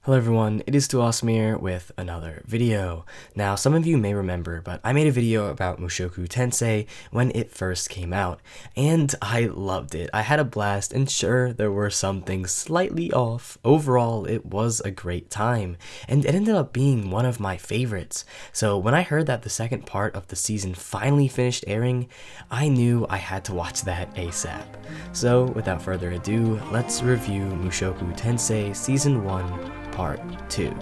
Hello everyone, it is TooAwesome here with another video. Now, some of you may remember, but I made a video about Mushoku Tensei when it first came out, and I loved it. I had a blast, and sure, there were some things slightly off. Overall, it was a great time, and it ended up being one of my favorites. So when I heard that the second part of the season finally finished airing, I knew I had to watch that ASAP. So without further ado, let's review Mushoku Tensei Season 1, Part 2.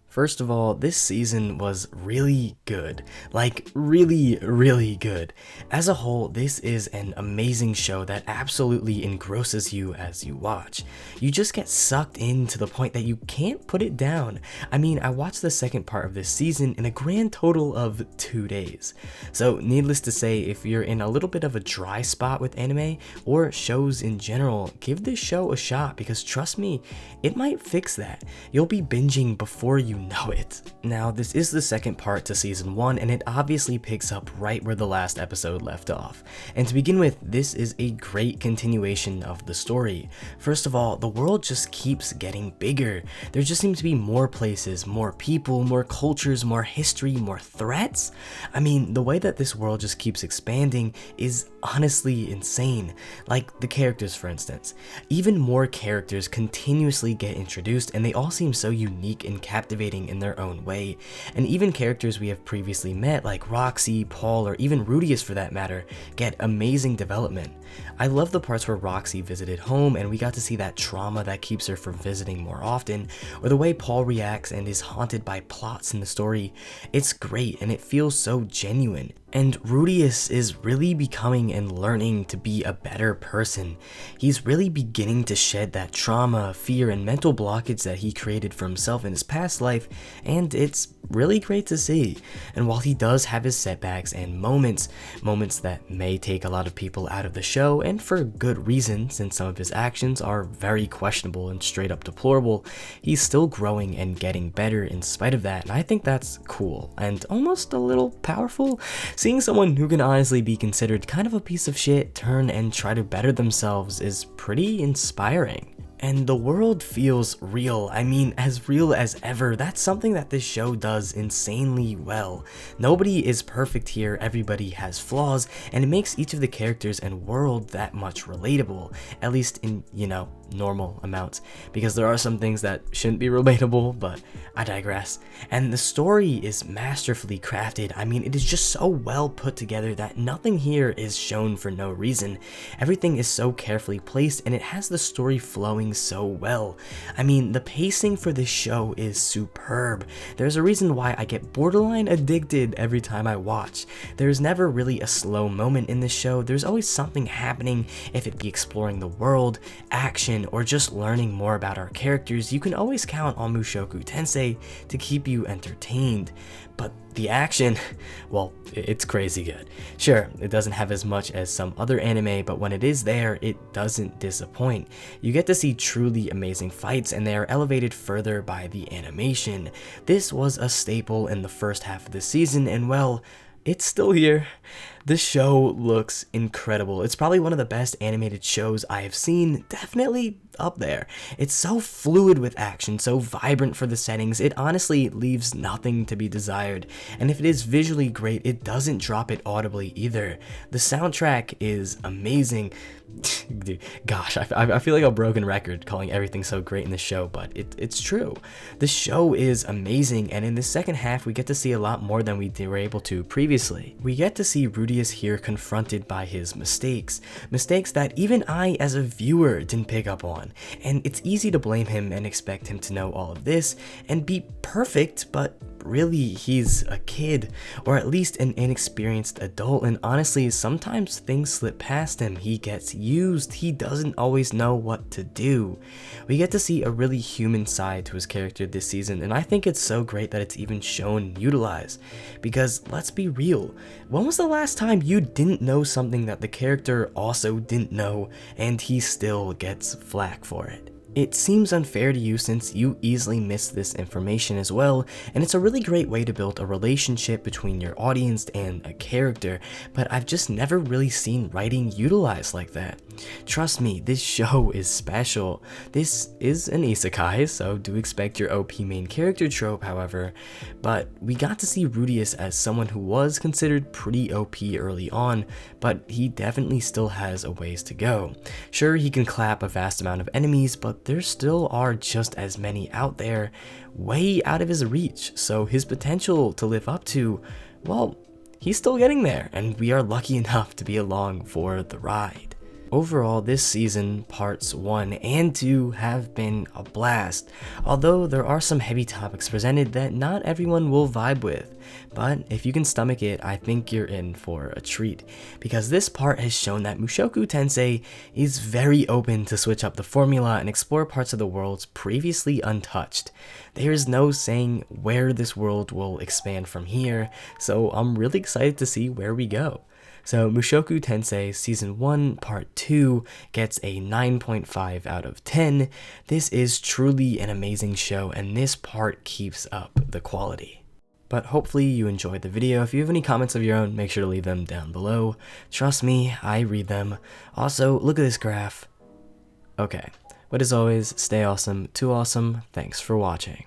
First of all, this season was really good. Like, really good. As a whole, this is an amazing show that absolutely engrosses you as you watch. You just get sucked in to the point that you can't put it down. I mean, I watched the second part of this season in a grand total of 2 days. So, needless to say, if you're in a little bit of a dry spot with anime, or shows in general, give this show a shot because trust me, it might fix that. You'll be binging before you know it. Now, this is the second part to season 1, and it obviously picks up right where the last episode left off. And to begin with, this is a great continuation of the story. First of all, the world just keeps getting bigger. There just seem to be more places, more people, more cultures, more history, more threats. I mean, the way that this world just keeps expanding is honestly insane. Like the characters, for instance. Even more characters continuously get introduced, and they all seem so unique and captivating in their own way. And even characters we have previously met, like Roxy, Paul, or even Rudeus for that matter, get amazing development. I love the parts where Roxy visited home and we got to see that trauma that keeps her from visiting more often, or the way Paul reacts and is haunted by plots in the story. It's great and it feels so genuine. And Rudeus is really becoming and learning to be a better person. He's really beginning to shed that trauma, fear, and mental blockage that he created for himself in his past life, and it's really great to see. And while he does have his setbacks and moments that may take a lot of people out of the show, and for good reason since some of his actions are very questionable and straight up deplorable, he's still growing and getting better in spite of that, and I think that's cool and almost a little powerful. Seeing someone who can honestly be considered kind of a piece of shit turn and try to better themselves is pretty inspiring. And the world feels real. I mean, as real as ever. That's something that this show does insanely well. Nobody is perfect here, everybody has flaws, and it makes each of the characters and world that much relatable, at least in, normal amounts, because there are some things that shouldn't be relatable, but I digress. And the story is masterfully crafted. I mean, it is just so well put together that nothing here is shown for no reason. Everything is so carefully placed, and it has the story flowing so well. I mean, the pacing for this show is superb. There's a reason why I get borderline addicted every time I watch. There's never really a slow moment in this show. There's always something happening, if it be exploring the world, action, or just learning more about our characters. You can always count on Mushoku Tensei to keep you entertained. But the action, well, it's crazy good. Sure, it doesn't have as much as some other anime, but when it is there, it doesn't disappoint. You get to see truly amazing fights, and they are elevated further by the animation. This was a staple in the first half of the season, and well, it's still here. This show looks incredible. It's probably one of the best animated shows I have seen, definitely up there. It's so fluid with action, so vibrant for the settings, it honestly leaves nothing to be desired. And if it is visually great, it doesn't drop it audibly either. The soundtrack is amazing. Dude, gosh, I feel like a broken record calling everything so great in this show, but it's true. The show is amazing, and in the second half, we get to see a lot more than we were able to previously. We get to see Rudeus here confronted by his mistakes that even I as a viewer didn't pick up on, and it's easy to blame him and expect him to know all of this and be perfect, but really he's a kid, or at least an inexperienced adult, and honestly sometimes things slip past him. He gets used, he doesn't always know what to do. We get to see a really human side to his character this season, and I think it's so great that it's even shown and utilized, because let's be real, when was the last time you didn't know something that the character also didn't know, and he still gets flack for it. It seems unfair to you since you easily miss this information as well, and it's a really great way to build a relationship between your audience and a character, but I've just never really seen writing utilized like that. Trust me, this show is special. This is an isekai, so do expect your OP main character trope, however, but we got to see Rudeus as someone who was considered pretty OP early on, but he definitely still has a ways to go. Sure, he can clap a vast amount of enemies, but there still are just as many out there, way out of his reach, so his potential to live up to, well, he's still getting there, and we are lucky enough to be along for the ride. Overall, this season, parts 1 and 2 have been a blast, although there are some heavy topics presented that not everyone will vibe with. But if you can stomach it, I think you're in for a treat, because this part has shown that Mushoku Tensei is very open to switch up the formula and explore parts of the world previously untouched. There is no saying where this world will expand from here, so I'm really excited to see where we go. So Mushoku Tensei Season 1 Part 2 gets a 9.5 out of 10. This is truly an amazing show, and this part keeps up the quality. But hopefully you enjoyed the video. If you have any comments of your own, make sure to leave them down below. Trust me, I read them. Also, look at this graph. Okay, but as always, stay awesome, TooAwesome, thanks for watching.